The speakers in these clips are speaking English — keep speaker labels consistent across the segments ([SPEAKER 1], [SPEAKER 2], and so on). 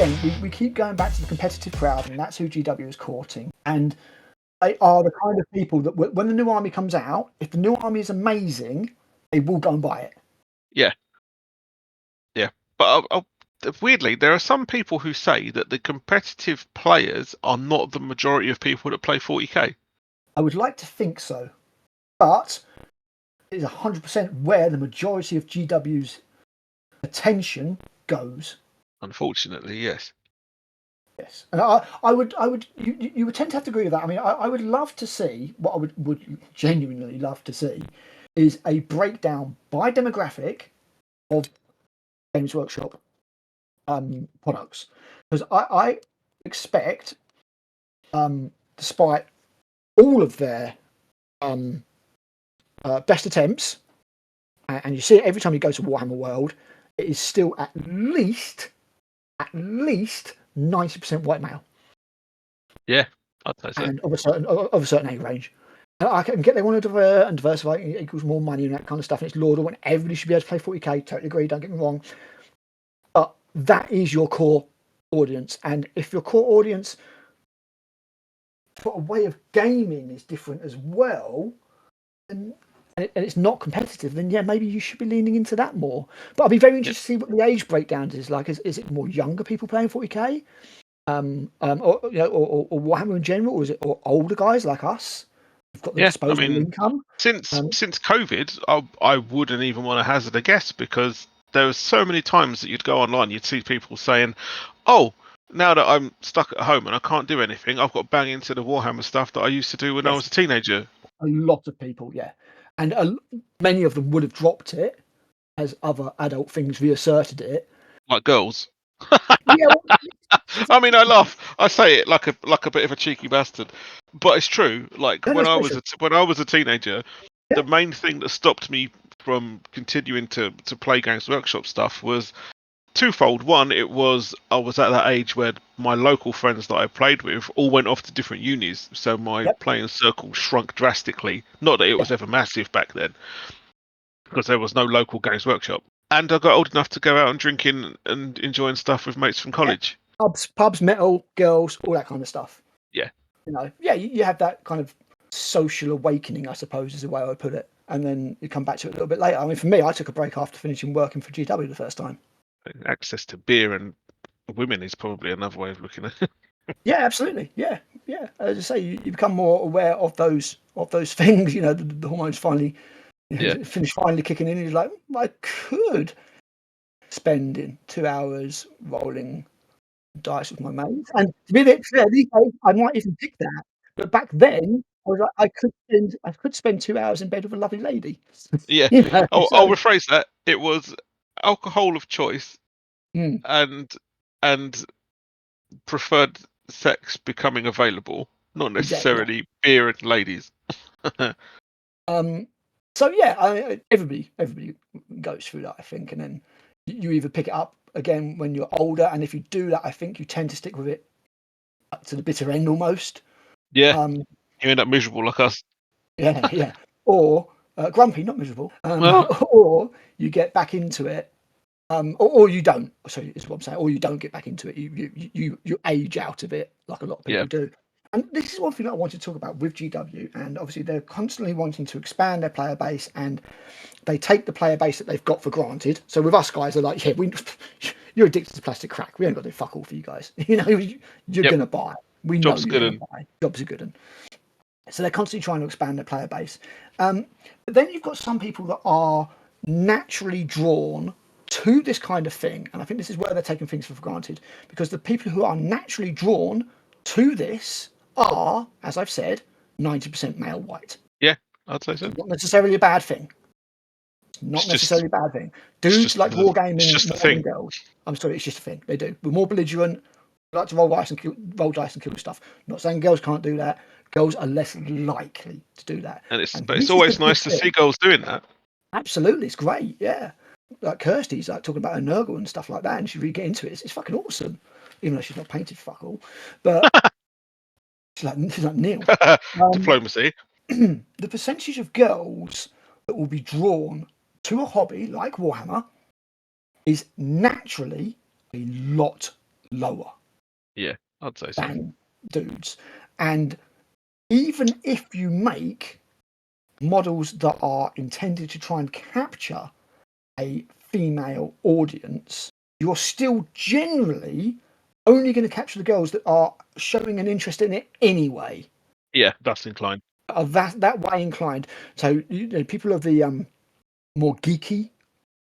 [SPEAKER 1] again, we keep going back to the competitive crowd, and that's who GW is courting. And they are the kind of people that when the new army comes out, if the new army is amazing, they will go and buy it.
[SPEAKER 2] Yeah. But weirdly, there are some people who say that the competitive players are not the majority of people that play 40k.
[SPEAKER 1] I would like to think so, but it is 100% where the majority of GW's attention goes.
[SPEAKER 2] Unfortunately, yes.
[SPEAKER 1] Yes, and I would, you would tend to have to agree with that. I mean, I would love to see, what I would genuinely love to see, is a breakdown by demographic of Games Workshop products, because I expect, despite all of their best attempts, and you see it every time you go to Warhammer World, it is still at least 90% white male.
[SPEAKER 2] Yeah, I'd say so.
[SPEAKER 1] And of a certain age range. I can get they want to diversify, it equals more money and that kind of stuff, and it's laudable, and everybody should be able to play 40k. Totally agree, don't get me wrong. But that is your core audience, and if your core audience for a way of gaming is different as well, and it's not competitive, then yeah, maybe you should be leaning into that more. But I'd be very interested to see what the age breakdowns is like. Is it more younger people playing 40k? Or Warhammer in general, or is it older guys like us who've got the disposable income?
[SPEAKER 2] Since COVID, I wouldn't even want to hazard a guess, because there were so many times that you'd go online, you'd see people saying, "Oh, now that I'm stuck at home and I can't do anything, I've got to bang into the Warhammer stuff that I used to do when I was a teenager."
[SPEAKER 1] A lot of people, yeah, and many of them would have dropped it as other adult things reasserted it,
[SPEAKER 2] like girls.
[SPEAKER 1] Yeah,
[SPEAKER 2] I mean, I laugh. I say it like a bit of a cheeky bastard, but it's true. Like when I was a teenager, the main thing that stopped me from continuing to play Games Workshop stuff was twofold. One, I was at that age where my local friends that I played with all went off to different unis, so my playing circle shrunk drastically. Not that it was ever massive back then, because there was no local Games Workshop. And I got old enough to go out and drinking and enjoying stuff with mates from college.
[SPEAKER 1] Pubs, metal, girls, all that kind of stuff.
[SPEAKER 2] Yeah.
[SPEAKER 1] You have that kind of social awakening, I suppose, is the way I would put it. And then you come back to it a little bit later. I mean, for me, I took a break after finishing working for GW the first time.
[SPEAKER 2] Access to beer and women is probably another way of looking at it.
[SPEAKER 1] Yeah, absolutely. Yeah. As I say, you become more aware of those things. The hormones finally finish finally kicking in, and you're like, I could spend 2 hours rolling dice with my mates. And to be a bit fair, these days I might even pick that. But back then, I was like, I could spend 2 hours in bed with a lovely lady.
[SPEAKER 2] Yeah. I'll rephrase that. It was alcohol of choice, and preferred sex becoming available, not necessarily beer and ladies.
[SPEAKER 1] So yeah, everybody goes through that, I think, and then you either pick it up again when you're older, and if you do that, I think you tend to stick with it up to the bitter end almost.
[SPEAKER 2] Yeah, you end up miserable like us.
[SPEAKER 1] Yeah, or grumpy, not miserable. Or you get back into it, or you don't. Sorry, is what I'm saying. Or you don't get back into it. You age out of it, like a lot of people do. And this is one thing that I wanted to talk about with GW, and obviously they're constantly wanting to expand their player base, and they take the player base that they've got for granted. So with us guys, they're like, yeah, you're addicted to plastic crack. We ain't got to do fuck all for you guys. You're gonna buy. We know you're gonna buy. Jobs are good, and so they're constantly trying to expand their player base. But then you've got some people that are naturally drawn to this kind of thing, and I think this is where they're taking things for granted, because the people who are naturally drawn to this are, as I've said, 90% male white.
[SPEAKER 2] Yeah, I'd say so.
[SPEAKER 1] Not necessarily a bad thing. Not necessarily a bad thing. Dudes like wargaming more than girls. I'm sorry, it's just a thing. They do. We're more belligerent. We like to roll dice and kill stuff. Not saying girls can't do that. Girls are less likely to do that.
[SPEAKER 2] And it's always nice to see girls doing that.
[SPEAKER 1] Absolutely, it's great. Yeah, like Kirsty's like talking about her Nurgle and stuff like that, and she really get into it. It's fucking awesome, even though she's not painted fuck all. But she's like Neil.
[SPEAKER 2] Diplomacy.
[SPEAKER 1] The percentage of girls that will be drawn to a hobby like Warhammer is naturally a lot lower
[SPEAKER 2] Yeah, I'd say so.
[SPEAKER 1] than dudes. And even if you make models that are intended to try and capture a female audience, you're still generally only going to capture the girls that are showing an interest in it anyway.
[SPEAKER 2] Yeah, thus inclined.
[SPEAKER 1] Are that way inclined. So people of the more geeky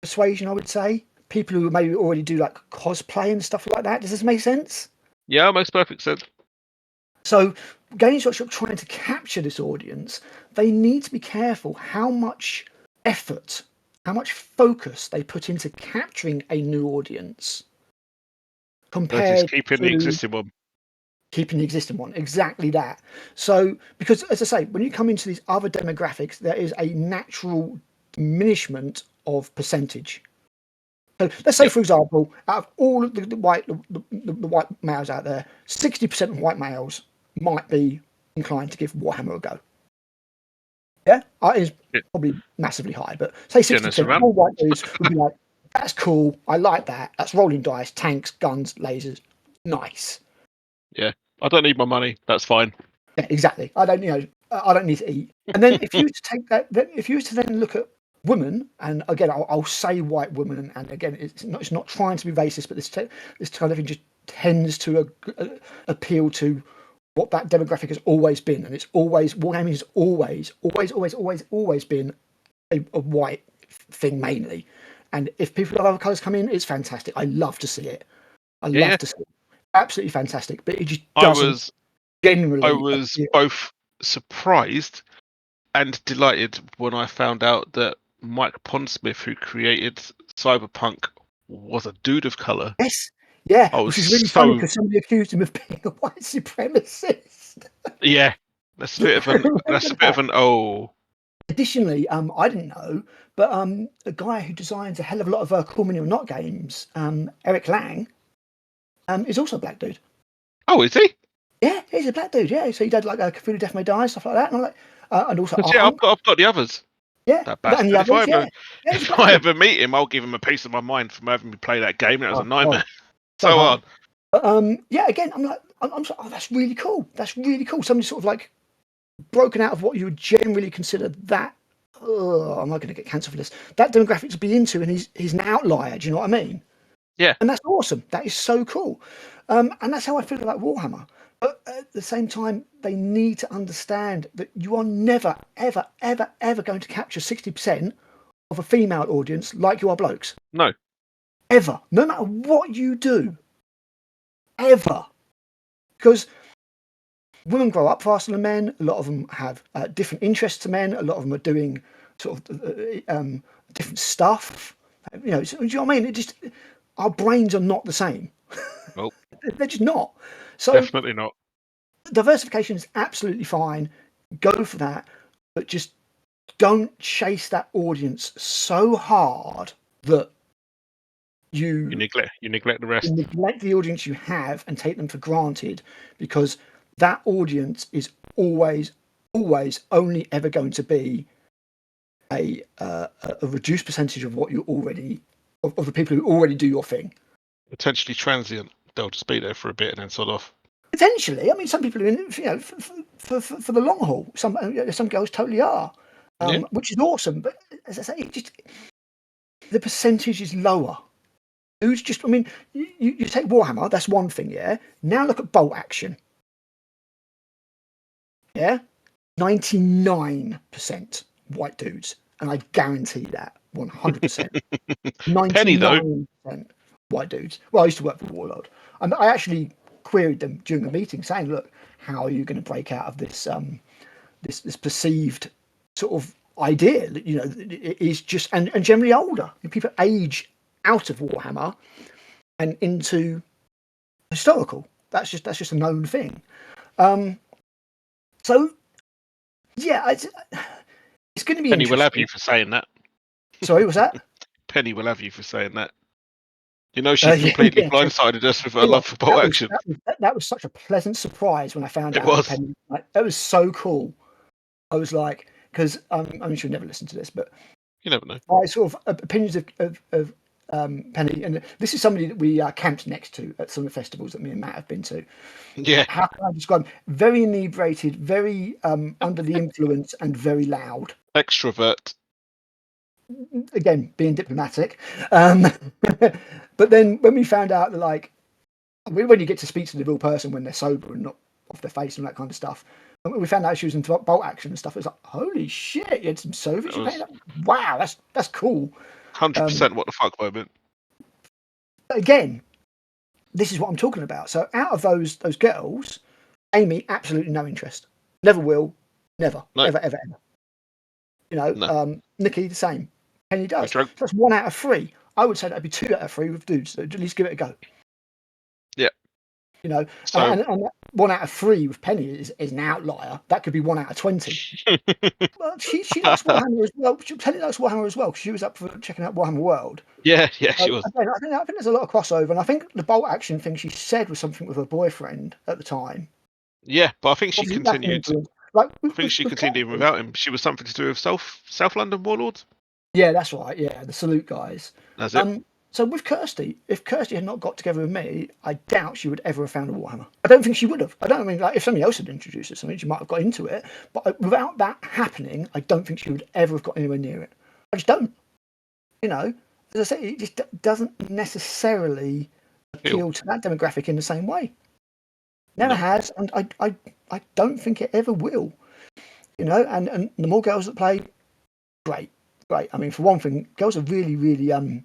[SPEAKER 1] persuasion, I would say, people who maybe already do like cosplay and stuff like that. Does this make sense?
[SPEAKER 2] Yeah, makes perfect sense.
[SPEAKER 1] So Games Workshop trying to capture this audience, they need to be careful how much effort, how much focus they put into capturing a new audience
[SPEAKER 2] Versus
[SPEAKER 1] compared
[SPEAKER 2] keeping the
[SPEAKER 1] to
[SPEAKER 2] existing one.
[SPEAKER 1] keeping the existing one. Exactly that. So, because as I say, when you come into these other demographics, there is a natural diminishment of percentage. So let's say, for example, out of all of the white males out there, 60% of white males might be inclined to give Warhammer a go. Yeah, it's probably massively high, but say 60% of all white dudes would be like, "That's cool. I like that. That's rolling dice, tanks, guns, lasers. Nice."
[SPEAKER 2] Yeah, I don't need my money. That's fine.
[SPEAKER 1] Yeah, exactly. I don't need to eat. And then if you were to take that, if you were to then look at women, and again, I'll say white women, and again, it's not trying to be racist, but this kind of thing just tends to appeal to what that demographic has always been, and it's always wargaming has always been a white thing mainly. And if people of other colours come in, it's fantastic. I love to see it. I love to see it. Absolutely fantastic. But it just doesn't generally.
[SPEAKER 2] I was both surprised and delighted when I found out that Mike Pondsmith, who created Cyberpunk, was a dude of colour.
[SPEAKER 1] Yes, yeah, which is really funny because somebody accused him of being a white supremacist.
[SPEAKER 2] Yeah, that's a bit of an oh.
[SPEAKER 1] Additionally, I didn't know, but a guy who designs a hell of a lot of Cool Mini or Not games, Eric Lang, is also a black dude.
[SPEAKER 2] Oh, is he?
[SPEAKER 1] Yeah, he's a black dude. Yeah, so he did like Cthulhu Death May Die stuff like that, and I'm like, and also
[SPEAKER 2] yeah, I've got the others.
[SPEAKER 1] Yeah,
[SPEAKER 2] that bastard.
[SPEAKER 1] And the others,
[SPEAKER 2] If I ever meet him, I'll give him a piece of my mind for having me play that game. That was a nightmare. So hard.
[SPEAKER 1] But, yeah, again, I'm like, oh, that's really cool. That's really cool. Somebody sort of like broken out of what you would generally consider that. I'm not going to get cancelled for this. That demographic to be into, and he's an outlier. Do you know what I mean?
[SPEAKER 2] Yeah.
[SPEAKER 1] And that's awesome. That is so cool. And that's how I feel about Warhammer. But at the same time, they need to understand that you are never, ever, ever, ever going to capture 60% of a female audience like you are blokes.
[SPEAKER 2] No.
[SPEAKER 1] Ever. No matter what you do. Ever. Because women grow up faster than men. A lot of them have different interests to men. A lot of them are doing sort of different stuff. Do you know what I mean? Our brains are not the same.
[SPEAKER 2] Nope.
[SPEAKER 1] They're just not. So
[SPEAKER 2] definitely not.
[SPEAKER 1] Diversification is absolutely fine. Go for that, but just don't chase that audience so hard that you
[SPEAKER 2] neglect the rest.
[SPEAKER 1] You neglect the audience you have and take them for granted, because that audience is always only ever going to be a reduced percentage of what you already of the people who already do your thing.
[SPEAKER 2] Potentially transient. They'll just be there for a bit and then sort of.
[SPEAKER 1] Potentially, I mean, some people are in, for the long haul. Some girls totally are, which is awesome. But as I say, the percentage is lower. Dudes just, I mean, you take Warhammer, that's one thing, yeah. Now look at bolt action. Yeah, 99% white dudes, and I guarantee that 100%. 99% white dudes. Well, I used to work for Warlord, and I actually queried them during a meeting, saying, "Look, how are you going to break out of this this perceived sort of idea that it is just and generally older people age out of Warhammer and into historical? That's just a known thing." So yeah, it's going to be
[SPEAKER 2] Penny
[SPEAKER 1] interesting.
[SPEAKER 2] will have you for saying that.
[SPEAKER 1] Sorry, what's that?
[SPEAKER 2] Penny will have you for saying that. She completely blindsided us with her love for bolt action.
[SPEAKER 1] That was such a pleasant surprise when I found out.
[SPEAKER 2] It was.
[SPEAKER 1] Penny, that was so cool. I was like, because I mean, she'll never listen to this, but
[SPEAKER 2] you never know.
[SPEAKER 1] My sort of opinions of Penny, and this is somebody that we camped next to at some of the festivals that me and Matt have been to.
[SPEAKER 2] Yeah.
[SPEAKER 1] How can I describe him? Very inebriated, very under the influence, and very loud.
[SPEAKER 2] Extrovert.
[SPEAKER 1] Again, being diplomatic. But then when we found out that, like, when you get to speak to the real person when they're sober and not off their face and that kind of stuff, and we found out she was in bolt action and stuff. It was like, holy shit, you had some Soviets. Wow, that's cool.
[SPEAKER 2] 100% what the fuck moment.
[SPEAKER 1] Again, this is what I'm talking about. So out of those girls, Amy, absolutely no interest. Never will. Never.
[SPEAKER 2] No.
[SPEAKER 1] Ever. You know,
[SPEAKER 2] No.
[SPEAKER 1] Nikki, the same. Penny does.
[SPEAKER 2] So
[SPEAKER 1] that's 1 out of 3. I would say that'd be 2 out of 3 with dudes. So at least give it a go.
[SPEAKER 2] Yeah.
[SPEAKER 1] You know,
[SPEAKER 2] so,
[SPEAKER 1] and 1 out of 3 with Penny is an outlier. That could be 1 out of 20. Well, she likes Warhammer as well. Penny likes Warhammer as well because she was up for checking out Warhammer World.
[SPEAKER 2] Yeah, she was.
[SPEAKER 1] I think there's a lot of crossover, and I think the bolt action thing she said was something with her boyfriend at the time.
[SPEAKER 2] Yeah, but I think she continued.
[SPEAKER 1] Like,
[SPEAKER 2] I think she continued even without him. She was something to do with South London Warlords.
[SPEAKER 1] Yeah, that's right. Yeah, the Salute guys.
[SPEAKER 2] That's it.
[SPEAKER 1] So with Kirsty, if Kirsty had not got together with me, I doubt she would ever have found a Warhammer. I don't think she would have. Like, if somebody else had introduced her to something, she might have got into it. But without that happening, I don't think she would ever have got anywhere near it. I just don't. You know, as I say, it just doesn't necessarily appeal to that demographic in the same way. Never has, and I don't think it ever will. You know, and the more girls that play, great. I mean, for one thing, girls are really, really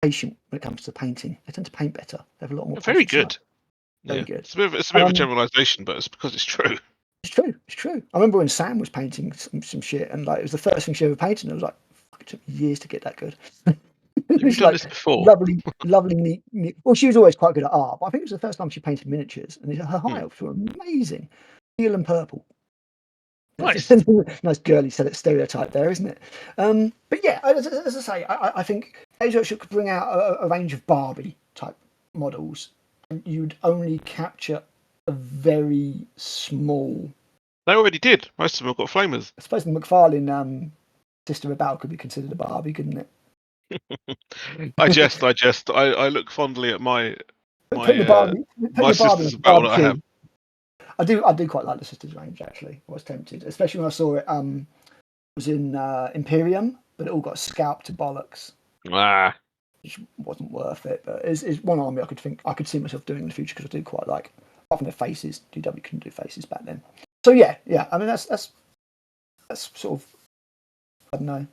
[SPEAKER 1] patient when it comes to painting. They tend to paint better. They have a lot more.
[SPEAKER 2] Very good.
[SPEAKER 1] Very good.
[SPEAKER 2] It's a bit of a generalisation, but it's because it's true.
[SPEAKER 1] It's true. I remember when Sam was painting some shit, and like it was the first thing she ever painted, and it was like, fuck, it took me years to get that good.
[SPEAKER 2] You've done this before.
[SPEAKER 1] Lovely, neat. Well, she was always quite good at art, but I think it was the first time she painted miniatures, and her high-ups were amazing, teal and purple.
[SPEAKER 2] Nice.
[SPEAKER 1] Nice girly stereotype there, isn't it? But yeah, as I say, I think Asia should bring out a range of Barbie type models, and you'd only capture a very small.
[SPEAKER 2] They already did. Most of them have got flamers.
[SPEAKER 1] I suppose the McFarlane Sister Rebel could be considered a Barbie, couldn't it?
[SPEAKER 2] I jest. I look fondly at my Sisters Rebel that I have.
[SPEAKER 1] I do quite like the Sisters range, actually. I was tempted, especially when I saw it was in Imperium, but it all got scalped to bollocks. Which wasn't worth it, but it's one army I could see myself doing in the future because I do quite like. Apart from their faces, DW couldn't do faces back then. So yeah. I mean that's sort of, I don't know.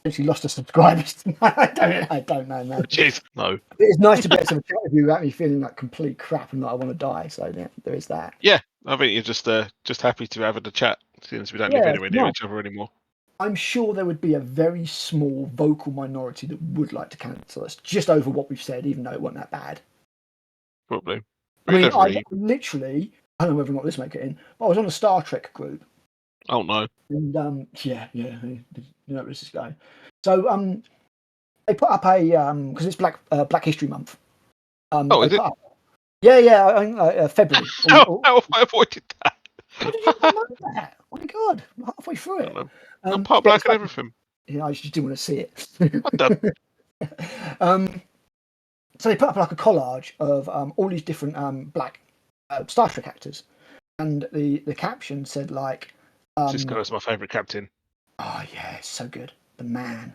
[SPEAKER 1] Actually lost a subscriber. I don't know, man.
[SPEAKER 2] Jeez, no.
[SPEAKER 1] It's nice to be able to have a chat with you without me feeling like complete crap and like I want to die. So yeah, there is that.
[SPEAKER 2] Yeah, I think you're just happy to have a chat since we don't live anywhere near each other anymore.
[SPEAKER 1] I'm sure there would be a very small vocal minority that would like to cancel us just over what we've said, even though it wasn't that bad.
[SPEAKER 2] Probably.
[SPEAKER 1] I mean, I literally, I don't know whether or not this make it in, but I was on a Star Trek group.
[SPEAKER 2] Oh no.
[SPEAKER 1] And yeah, you know where this is going. So they put up a because it's Black History Month.
[SPEAKER 2] Is it?
[SPEAKER 1] February.
[SPEAKER 2] How have I avoided that?
[SPEAKER 1] How did you know that? Oh my god, I'm halfway through it.
[SPEAKER 2] I'm part black and everything.
[SPEAKER 1] Yeah, I just didn't want to see it. So they put up like a collage of all these different black Star Trek actors, and the caption said like,
[SPEAKER 2] Cisco is my favourite captain.
[SPEAKER 1] Oh yeah, it's so good. The man.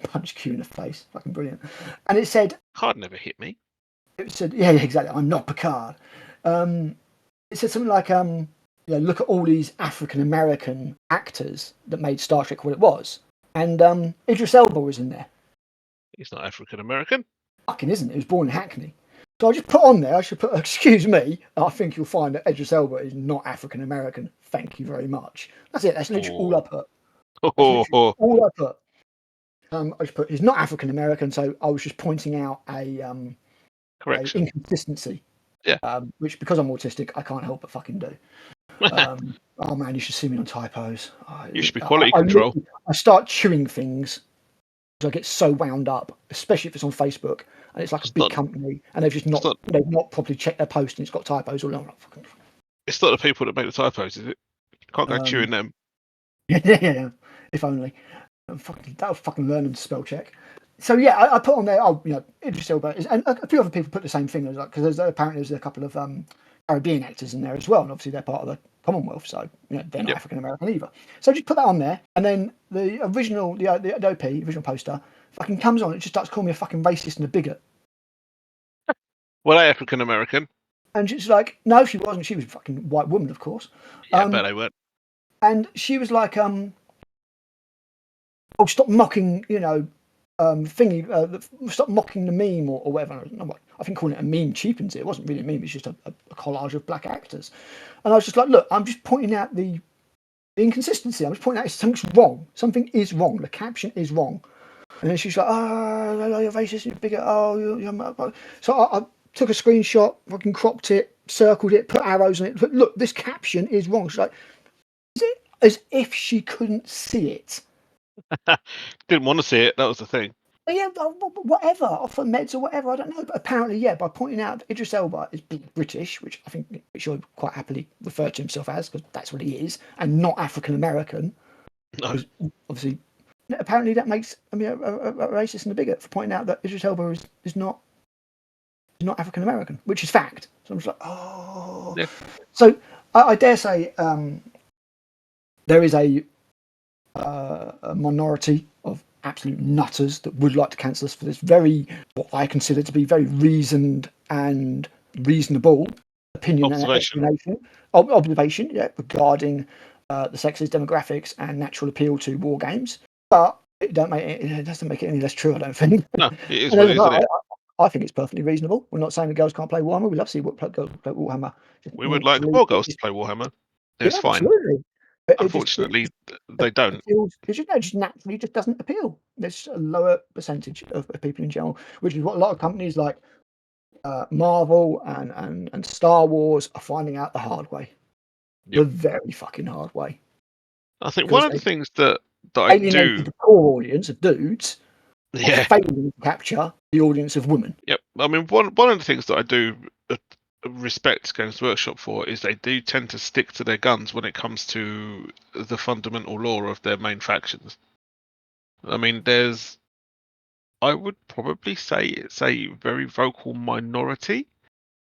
[SPEAKER 1] Punch Q in the face. Fucking brilliant. And it said,
[SPEAKER 2] Picard never hit me.
[SPEAKER 1] It said, yeah, exactly. I'm not Picard. It said something like, look at all these African American actors that made Star Trek what it was. And Idris Elba was in there.
[SPEAKER 2] He's not African American.
[SPEAKER 1] Fucking isn't. He was born in Hackney. So I just put on there, I should put, excuse me, I think you'll find that Idris Elba is not African American. Thank you very much. That's it. That's literally all I put. All I put. I just put he's not African American, so I was just pointing out a inconsistency.
[SPEAKER 2] Yeah.
[SPEAKER 1] Which because I'm autistic, I can't help but fucking do. Oh man, you should see me on typos.
[SPEAKER 2] You should be quality control.
[SPEAKER 1] I start chewing things because I get so wound up, especially if it's on Facebook and it's like a big company and they've not properly checked their post and it's got typos all over.
[SPEAKER 2] It's not the people that make the typos, is it? You can't go chewing them.
[SPEAKER 1] Yeah. If only. That'll fucking learn them to spell check. So yeah, I put on there. Oh, Idris Elba and a few other people put the same thing, because apparently there's a couple of Caribbean actors in there as well, and obviously they're part of the Commonwealth, so they're not African American either. So just put that on there, and then the original, the OP original poster, fucking comes on. It just starts calling me a fucking racist and a bigot.
[SPEAKER 2] Well, they African American.
[SPEAKER 1] And she's like, no, she wasn't. She was a fucking white woman, of course.
[SPEAKER 2] Yeah, but they weren't.
[SPEAKER 1] And she was like, oh, stop mocking, stop mocking the meme or whatever. I think calling it a meme cheapens it. It wasn't really a meme. It's just a collage of black actors. And I was just like, look, I'm just pointing out the inconsistency. I'm just pointing out something's wrong. Something is wrong. The caption is wrong. And then she's like, oh, you're racist, you're bigot. Oh, you're... So I took a screenshot, fucking cropped it, circled it, put arrows on it. But look, this caption is wrong. She's like, is it? As if she couldn't see it.
[SPEAKER 2] Didn't want to see it. That was the thing.
[SPEAKER 1] Yeah, whatever, off the meds or whatever, I don't know. But apparently, yeah, by pointing out that Idris Elba is British, which I think he'll quite happily refer to himself as, because that's what he is, and not African American.
[SPEAKER 2] No.
[SPEAKER 1] Obviously, apparently that makes a racist and a bigot for pointing out that Idris Elba is not African American, which is fact. So I'm just like, oh. Yeah. So I dare say there is a minority of absolute nutters that would like to cancel us for this what I consider to be very reasoned and reasonable opinion and observation regarding the sexes, demographics, and natural appeal to war games. But it doesn't make it any less true, I don't think.
[SPEAKER 2] No, it is what it is, isn't it?
[SPEAKER 1] I think it's perfectly reasonable. We're not saying the girls can't play Warhammer. We love to see girls play Warhammer.
[SPEAKER 2] We would like more girls to play Warhammer. It's fine.
[SPEAKER 1] Absolutely.
[SPEAKER 2] Unfortunately, they don't.
[SPEAKER 1] It just naturally just doesn't appeal. There's a lower percentage of people in general, which is what a lot of companies like Marvel and Star Wars are finding out the hard way. The very fucking hard way.
[SPEAKER 2] I think one of the things that I do,
[SPEAKER 1] the core audience of dudes, failing to capture the audience of women.
[SPEAKER 2] Yep. I mean, one of the things that I do respect Games Workshop for is they do tend to stick to their guns when it comes to the fundamental lore of their main factions. I mean, I would probably say it's a very vocal minority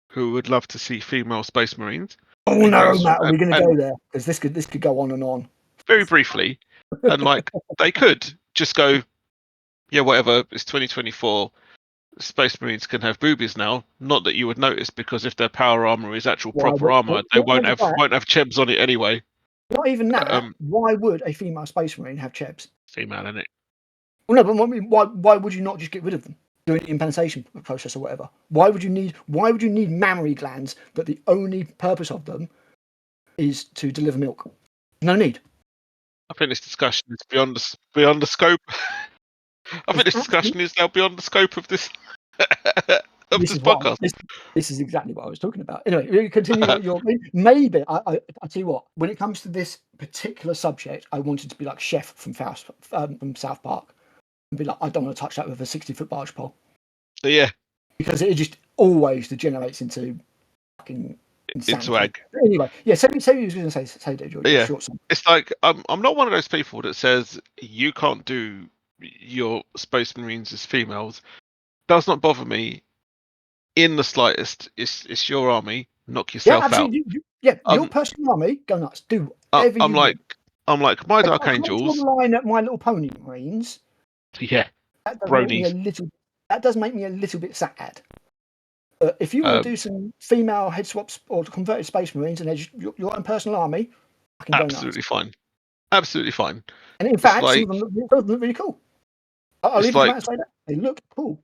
[SPEAKER 2] who would love to see female Space Marines.
[SPEAKER 1] Oh no, Matt, are we going to go there? Because this could go on and on.
[SPEAKER 2] Very briefly, and like they could just go, yeah, whatever. It's 2024. Space Marines can have boobies now. Not that you would notice, because if their power armor is actual proper armor, they won't have chebs on it anyway.
[SPEAKER 1] Not even that. Why would a female Space Marine have chebs?
[SPEAKER 2] Female, innit?
[SPEAKER 1] Well, no, but why would you not just get rid of them during the implantation process or whatever? Why would you need mammary glands, but the only purpose of them is to deliver milk? No need.
[SPEAKER 2] I think this discussion is beyond the scope. I think this discussion is now beyond the scope of this podcast.
[SPEAKER 1] This is exactly what I was talking about. Anyway, you continue your maybe. I tell you what. When it comes to this particular subject, I wanted to be like Chef from South Park, and be like, I don't want to touch that with a 60-foot barge pole.
[SPEAKER 2] Yeah,
[SPEAKER 1] because it just always degenerates into fucking insanity.
[SPEAKER 2] Into ag.
[SPEAKER 1] Anyway, yeah. Say what you was going to say, Dave.
[SPEAKER 2] Yeah, it's like I'm not one of those people that says you can't do your Space Marines as females. Does not bother me in the slightest. It's your army. Knock yourself out.
[SPEAKER 1] Your personal army. Go nuts. Do whatever
[SPEAKER 2] I'm like my Dark Angels.
[SPEAKER 1] Line at My Little Pony Marines.
[SPEAKER 2] Yeah.
[SPEAKER 1] That does make me a little bit sad. If you want to do some female head swaps or converted Space Marines and they're just your own personal army, I can go nuts.
[SPEAKER 2] Absolutely fine.
[SPEAKER 1] And in fact, some of them look really cool. I'll even say that. They look cool.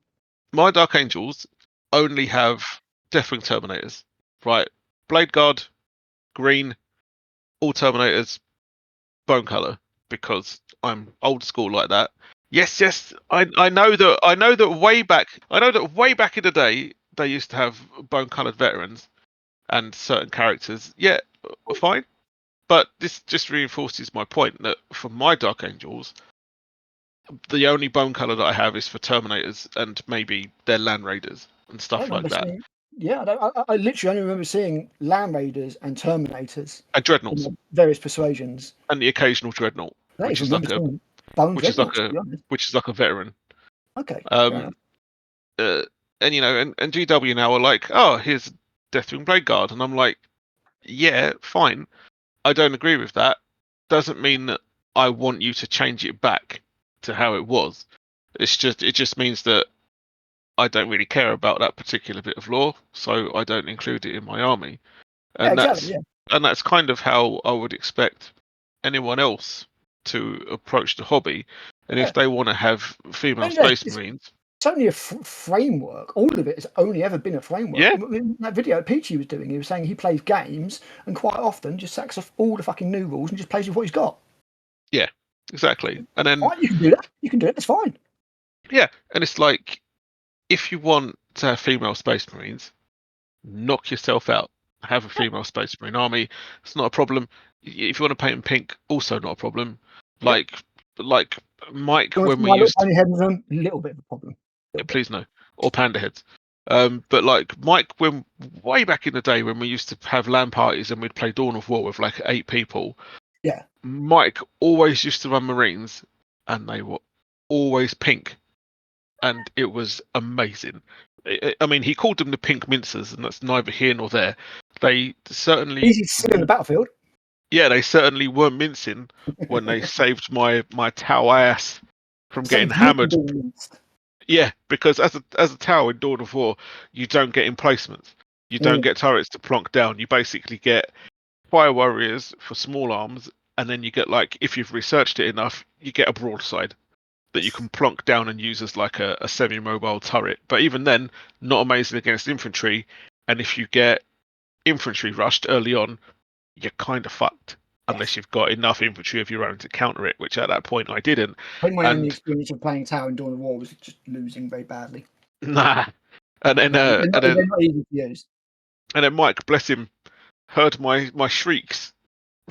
[SPEAKER 2] My Dark Angels only have Deathwing Terminators, right? Blade Guard, green, all Terminators, bone color, because I'm old school like that. Yes. I know that way back in the day they used to have bone colored veterans and certain characters. Yeah, fine. But this just reinforces my point that for my Dark Angels, the only bone color that I have is for Terminators and maybe their Land Raiders and stuff like that.
[SPEAKER 1] I literally only remember seeing Land Raiders and Terminators
[SPEAKER 2] and Dreadnoughts,
[SPEAKER 1] various persuasions,
[SPEAKER 2] and the occasional Dreadnought, which is like a veteran.
[SPEAKER 1] Okay. Fair enough.
[SPEAKER 2] And and GW now are like, oh, here's Deathwing Blade Guard, and I'm like, yeah, fine. I don't agree with that. Doesn't mean that I want you to change it back to how it was. It just means that I don't really care about that particular bit of lore, so I don't include it in my army. And
[SPEAKER 1] exactly.
[SPEAKER 2] that's kind of how I would expect anyone else to approach the hobby. And if they want to have female Space Marines,
[SPEAKER 1] it's only a framework. All of it has only ever been a framework.
[SPEAKER 2] Yeah.
[SPEAKER 1] In that video Peachy was doing, he was saying he plays games and quite often just sacks off all the fucking new rules and just plays with what he's got.
[SPEAKER 2] Yeah, exactly. And then
[SPEAKER 1] you can do that. You can do it. It's fine.
[SPEAKER 2] Yeah, and it's like, if you want to have female Space Marines, knock yourself out. Have a female Space Marine army. It's not a problem. If you want to paint them pink, also not a problem. Like Mike, when we used
[SPEAKER 1] to, heads on, a little bit of a problem.
[SPEAKER 2] Please no, or panda heads. But like Mike, when way back in the day when we used to have LAN parties and we'd play Dawn of War with like 8 people.
[SPEAKER 1] Yeah.
[SPEAKER 2] Mike always used to run Marines, and they were always pink, and it was amazing. I mean, he called them the pink mincers, and that's neither here nor there. They certainly
[SPEAKER 1] easy to see on the battlefield.
[SPEAKER 2] Yeah, they certainly weren't mincing when they saved my Tau ass from getting hammered. Yeah, because as a Tau in Dawn of War, you don't get emplacements. You don't get turrets to plonk down. You basically get fire warriors for small arms, and then you get, like, if you've researched it enough, you get a broadside that you can plonk down and use as like a semi-mobile turret. But even then, not amazing against infantry. And if you get infantry rushed early on, you're kind of fucked. Unless you've got enough infantry of your own to counter it, which at that point I didn't.
[SPEAKER 1] I think my only experience of playing Tower in Dawn of War was just losing very badly.
[SPEAKER 2] Nah. And then
[SPEAKER 1] they're not easy to use.
[SPEAKER 2] And then Mike, bless him, heard my shrieks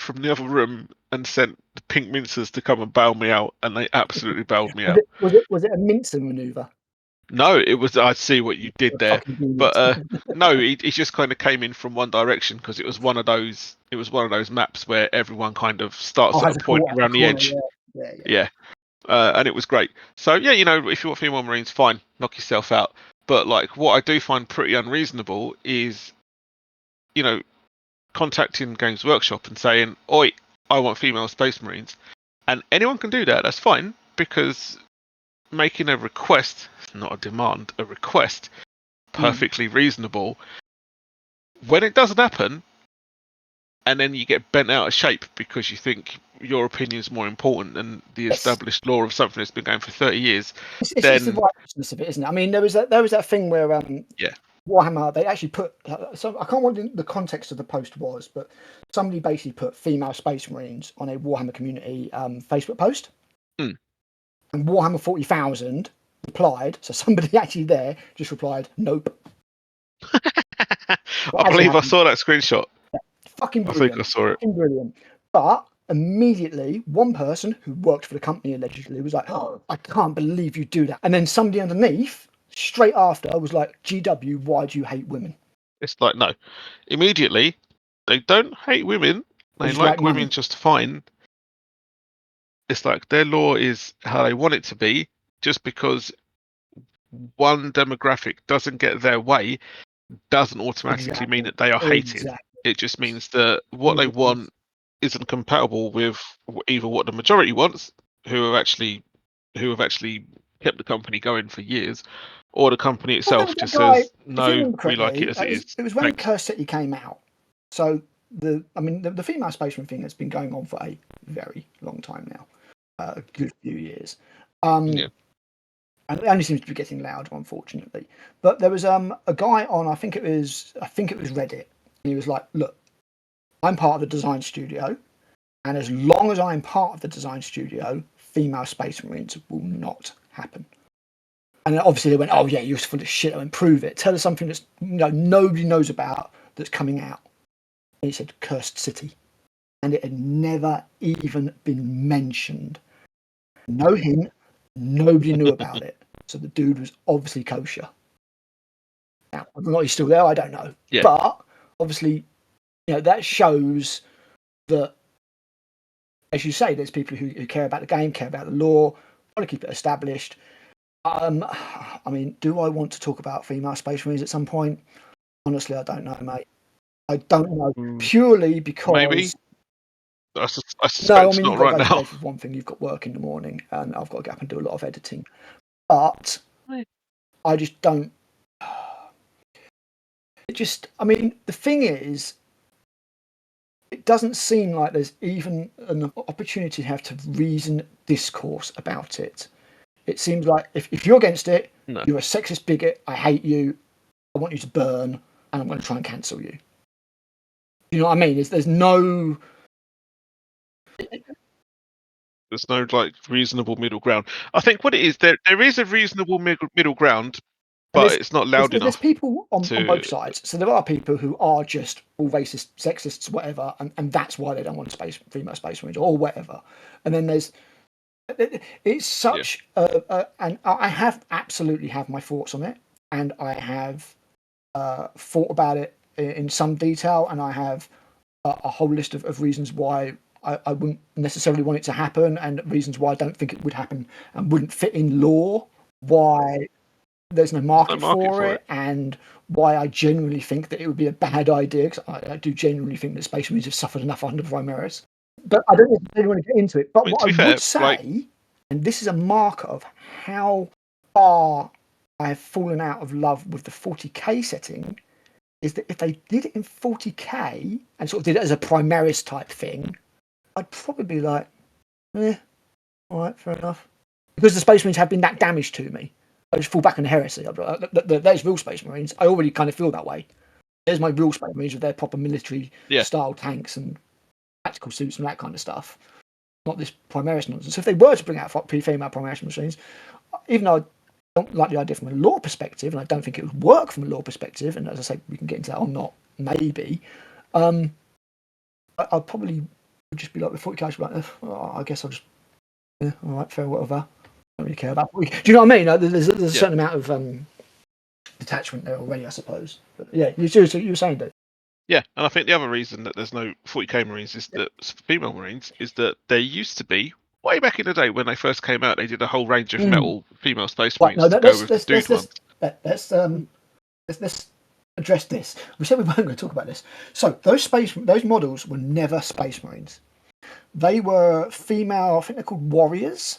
[SPEAKER 2] from the other room and sent the pink mincers to come and bail me out, and they absolutely bailed me out.
[SPEAKER 1] Was it a mincer maneuver?
[SPEAKER 2] No, it was. I see what you did there, but no, he just kind of came in from one direction because it was one of those. It was one of those maps where everyone kind of starts at a point around the edge. Yeah. And it was great. So yeah, if you want female Marines, fine, knock yourself out. But like, what I do find pretty unreasonable is, contacting Games Workshop and saying, "Oi, I want female Space Marines," and anyone can do that. That's fine, because making a request, not a demand, a request, perfectly reasonable. When it doesn't happen, and then you get bent out of shape because you think your opinion is more important than the established law of something that's been going for 30 years.
[SPEAKER 1] It's the righteousness of it, isn't it? I mean, there was that thing where Warhammer, they actually put, so I can't remember the context of the post was, but somebody basically put female Space Marines on a Warhammer community Facebook post. And Warhammer 40,000 replied, so somebody actually there just replied, "Nope."
[SPEAKER 2] I believe I saw that screenshot.
[SPEAKER 1] Yeah, fucking brilliant.
[SPEAKER 2] I think I saw it.
[SPEAKER 1] Fucking brilliant. But immediately, one person who worked for the company allegedly was like, "Oh, I can't believe you do that." And then somebody underneath, straight after, was like, "GW, why do you hate women?"
[SPEAKER 2] It's like, no. Immediately, they don't hate women. They like women just fine. It's like their law is how they want it to be. Just because one demographic doesn't get their way doesn't automatically mean that they are hated. It just means that what they want isn't compatible with either what the majority wants, who have actually kept the company going for years, or the company itself just says, "No, we like it as it is."
[SPEAKER 1] It was when Curse City came out. So the female spaceman thing has been going on for a very long time now, a good few years. And it only seems to be getting louder, unfortunately. But there was a guy on, I think it was Reddit, and he was like, "Look, I'm part of the design studio, and as long as I'm part of the design studio, female Space Marines will not happen." And then obviously they went, "Oh yeah, you're full of shit. I mean, prove it. Tell us something that's nobody knows about that's coming out." And he said Cursed City, and it had never even been mentioned. No hint. Nobody knew about it. So the dude was obviously kosher. Now, whether or not he's still there, I don't know. Yeah. But obviously, that shows that, as you say, there's people who care about the game, care about the law, want to keep it established. I mean, do I want to talk about female Space Marines at some point? Honestly, I don't know, mate. I don't know. Purely
[SPEAKER 2] Maybe.
[SPEAKER 1] because...
[SPEAKER 2] I
[SPEAKER 1] No,
[SPEAKER 2] suspect
[SPEAKER 1] I
[SPEAKER 2] it's
[SPEAKER 1] mean,
[SPEAKER 2] not
[SPEAKER 1] you've got to
[SPEAKER 2] right
[SPEAKER 1] go to
[SPEAKER 2] now.
[SPEAKER 1] bed for one thing. You've got work in the morning, and I've got to get up and do a lot of editing. But I just don't... I mean, the thing is, it doesn't seem like there's even an opportunity to have to reason discourse about it. It seems like if you're against it,
[SPEAKER 2] No.
[SPEAKER 1] you're a sexist bigot, I hate you, I want you to burn, and I'm going to try and cancel you. You know what I mean? There's no...
[SPEAKER 2] There's no like reasonable middle ground. I think what it is, there is a reasonable middle ground, but it's not loud
[SPEAKER 1] there's
[SPEAKER 2] enough
[SPEAKER 1] people on
[SPEAKER 2] to.
[SPEAKER 1] both sides. So there are people who are just all racist, sexists, whatever, and that's why they don't want female Space Marines or whatever. And then it's such and I have absolutely have my thoughts on it, and I have thought about it in some detail, and I have a whole list of reasons why I wouldn't necessarily want it to happen, and reasons why I don't think it would happen and wouldn't fit in law, why there's no market for it, and why I genuinely think that it would be a bad idea, because I do genuinely think that Space Marines have suffered enough under Primaris. But I don't necessarily want to get into it. But what I would say, and this is a marker of how far I have fallen out of love with the 40k setting, is that if they did it in 40k and sort of did it as a Primaris type thing, I'd probably be like, all right, fair enough. Because the Space Marines have been that damaged to me. I just fall back in heresy. There's real Space Marines. I already kind of feel that way. There's my real Space Marines with their proper military style tanks and tactical suits and that kind of stuff. Not this Primaris nonsense. So if they were to bring out female Primaris machines, even though I don't like the idea from a law perspective, and I don't think it would work from a law perspective, and as I say, we can get into that or not, maybe, I probably would just be like, before it goes, like, I guess I'll just, all right, fair, whatever. Don't really care about. Do you know what I mean? There's a certain amount of detachment there already, I suppose. But yeah, you were saying that.
[SPEAKER 2] Yeah, and I think the other reason that there's no 40k Marines is that female Marines is that there used to be way back in the day when they first came out. They did a whole range of metal female Space Marines to go with the dude ones.
[SPEAKER 1] Let's address this. We said we weren't going to talk about this. So those models were never Space Marines. They were female. I think they're called warriors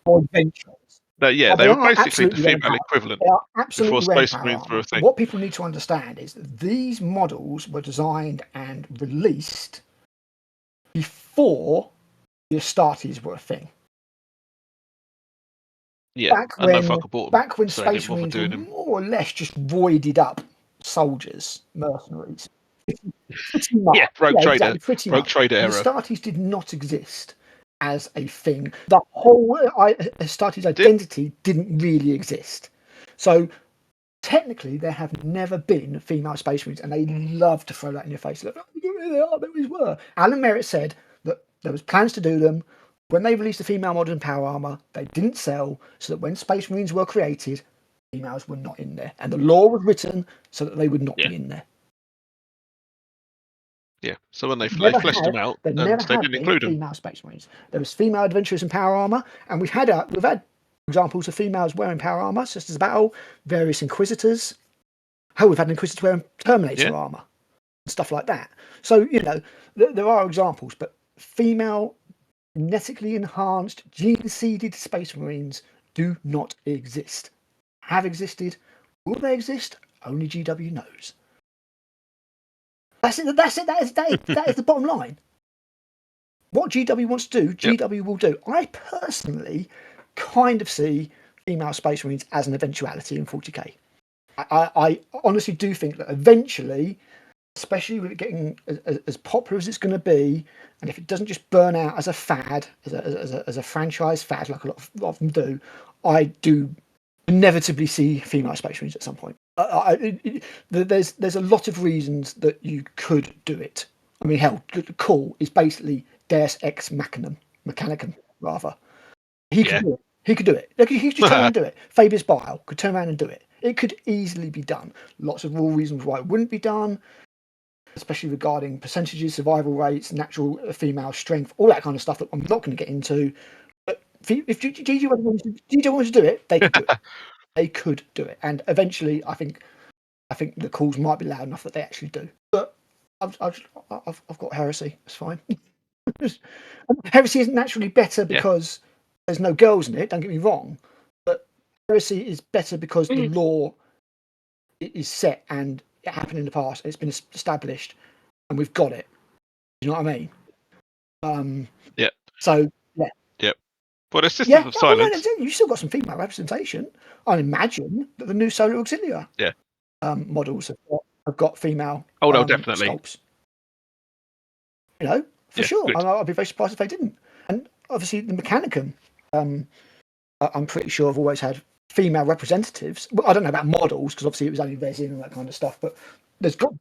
[SPEAKER 1] or adventurers.
[SPEAKER 2] Yeah, they were basically the female equivalent.
[SPEAKER 1] They are absolutely
[SPEAKER 2] before Space Marines were a thing.
[SPEAKER 1] What people need to understand is that these models were designed and released before the Astartes were a thing.
[SPEAKER 2] Yeah,
[SPEAKER 1] back when Space Marines were more or less just roided up soldiers, mercenaries. Pretty much.
[SPEAKER 2] Yeah, rogue trader.
[SPEAKER 1] Exactly, pretty
[SPEAKER 2] rogue
[SPEAKER 1] much.
[SPEAKER 2] trader era.
[SPEAKER 1] The Astartes did not exist as a thing. The whole Astartes identity didn't really exist. So technically, there have never been female Space Marines, and they love to throw that in your face. Like, they always were. Alan Merritt said that there was plans to do them. When they released the female model in Power Armor, they didn't sell, so that when Space Marines were created, females were not in there, and the law was written so that they would not be in there.
[SPEAKER 2] Yeah, so when they fleshed them out,
[SPEAKER 1] they didn't include them. Female Space Marines. There was female adventurers in Power Armor, and we've had examples of females wearing Power Armor, Sisters of Battle, various Inquisitors. We've had an Inquisitor wearing Terminator armor and stuff like that. So there are examples, but female genetically enhanced, gene-seeded Space Marines do not exist. Have existed. Will they exist? Only GW knows. That's it. That is the bottom line. What GW wants to do, GW will do. I personally kind of see female Space Marines as an eventuality in 40k. I honestly do think that eventually, especially with it getting as popular as it's going to be, and if it doesn't just burn out as a fad, as a franchise fad, like a lot of them do, I do inevitably see female Space Marines at some point. There's a lot of reasons that you could do it. I mean, hell, Call is basically Deus Ex Mechanicum, rather. He could do it. He could do it. He could just turn around and do it. Fabius Bile could turn around and do it. It could easily be done. Lots of raw reasons why it wouldn't be done, especially regarding percentages, survival rates, natural female strength, all that kind of stuff that I'm not going to get into. But if GG wanted to do it, they could do it. They could do it, and eventually, I think the calls might be loud enough that they actually do. But I've got heresy. It's fine. Heresy isn't naturally better because there's no girls in it. Don't get me wrong, but heresy is better because the law is set and it happened in the past. It's been established, and we've got it. You know what I mean?
[SPEAKER 2] Yeah.
[SPEAKER 1] So yeah.
[SPEAKER 2] Yep. But a system of silence.
[SPEAKER 1] You've still got some female representation. I imagine that the new Solar Auxilia models have got female.
[SPEAKER 2] Oh no, definitely.
[SPEAKER 1] Sculpts. You know, for sure. I'd be very surprised if they didn't. And obviously, the Mechanicum, I'm pretty sure have always had female representatives. Well, I don't know about models because obviously it was only resin and that kind of stuff. But it's not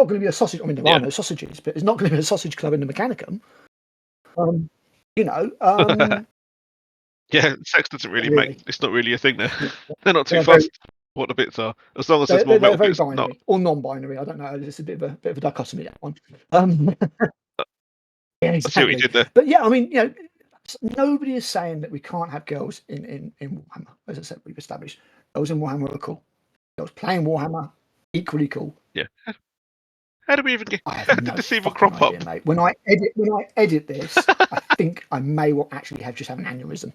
[SPEAKER 1] going to be a sausage. I mean, there are no sausages, but it's not going to be a sausage club in the Mechanicum. You know.
[SPEAKER 2] Yeah, sex doesn't really make. It's not really a thing there. They're not too fussed what the bits are, as long as there's more metal bits.
[SPEAKER 1] Binary or non-binary. I don't know. It's a bit of a dichotomy, that one. Yeah, exactly.
[SPEAKER 2] I see what you did there.
[SPEAKER 1] But yeah, I mean, you know, nobody is saying that we can't have girls in Warhammer. As I said, we've established girls in Warhammer are cool. Girls playing Warhammer equally cool.
[SPEAKER 2] Yeah. How do we even get?
[SPEAKER 1] How
[SPEAKER 2] did this even crop up?
[SPEAKER 1] Mate. When I edit this, I think I may well actually just have an aneurysm.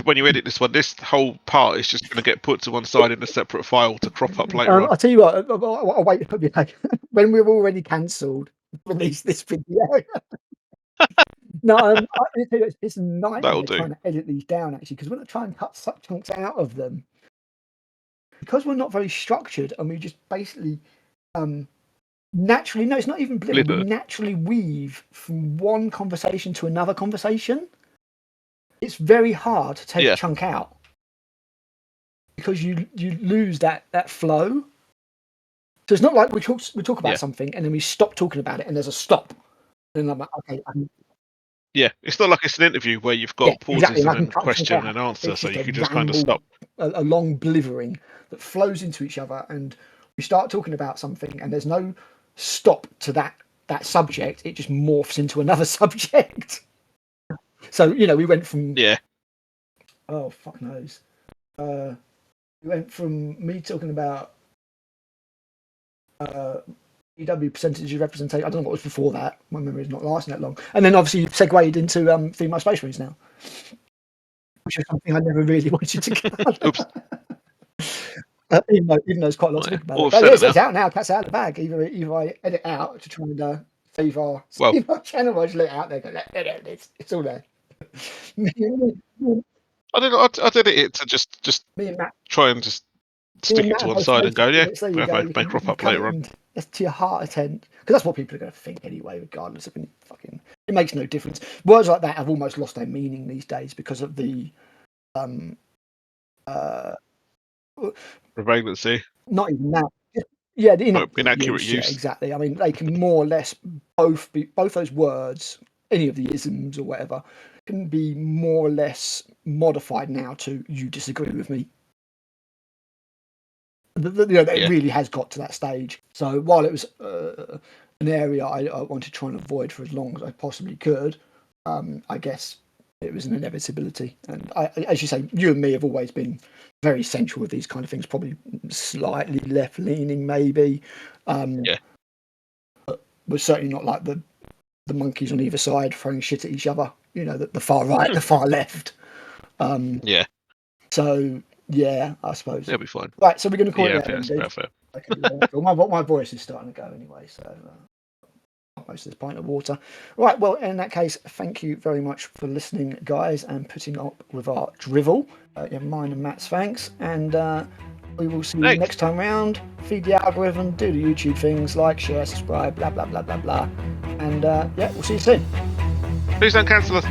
[SPEAKER 2] When you edit this one, this whole part is just going to get put to one side in a separate file to crop up later on.
[SPEAKER 1] I'll tell you what. I'll wait when we're already cancelled. Release this video. No, it's a nightmare trying to edit these down actually, because when I try and cut such chunks out of them, because we're not very structured and we just basically naturally, no, it's not even we naturally weave from one conversation to another conversation. It's very hard to take a chunk out because you lose that flow. So it's not like we talk about something and then we stop talking about it and there's a stop. And I'm like, okay.
[SPEAKER 2] Yeah, it's not like it's an interview where you've got pauses and then question and answer, so you can just kind of stop.
[SPEAKER 1] A long blithering that flows into each other, and we start talking about something, and there's no stop to that subject. It just morphs into another subject. So you know, we went from oh fuck knows. We went from me talking about EW percentage of representation. I don't know what was before that. My memory is not lasting that long. And then obviously you segued into female space marines now, which is something I never really wanted to get. Oops. Even though there's quite a lot to think about. But it's out now. Cat's out of the bag. Either I edit out to try and save our channel, or I just let it out there. Go, it's all there.
[SPEAKER 2] I did it to just try and just stick it to one side and go, may crop up later on.
[SPEAKER 1] That's to your heart intent, because that's what people are going to think anyway, regardless of any fucking. It makes no difference. Words like that have almost lost their meaning these days because of the
[SPEAKER 2] prevalency.
[SPEAKER 1] Not even that. Yeah, the
[SPEAKER 2] inaccurate use.
[SPEAKER 1] Yeah, exactly. I mean, they can more or less both those words, any of the isms or whatever, can be more or less modified now to "you disagree with me." It really has got to that stage. So while it was an area I wanted to try and avoid for as long as I possibly could, I guess it was an inevitability. And as you say, you and me have always been very central with these kind of things, probably slightly left-leaning maybe. But we're certainly not like the monkeys on either side throwing shit at each other, you know, the far right, the far left. So... yeah, I suppose.
[SPEAKER 2] It'll be fine.
[SPEAKER 1] Right, so we're going to call it
[SPEAKER 2] there. Fair.
[SPEAKER 1] Okay, my voice is starting to go anyway, so most of this pint of water. Right, well, in that case, thank you very much for listening, guys, and putting up with our drivel. Mine and Matt's thanks, and we will see you next time round. Feed the algorithm, do the YouTube things, like, share, subscribe, blah, blah, blah, blah, blah. And we'll see you soon.
[SPEAKER 2] Please don't cancel us.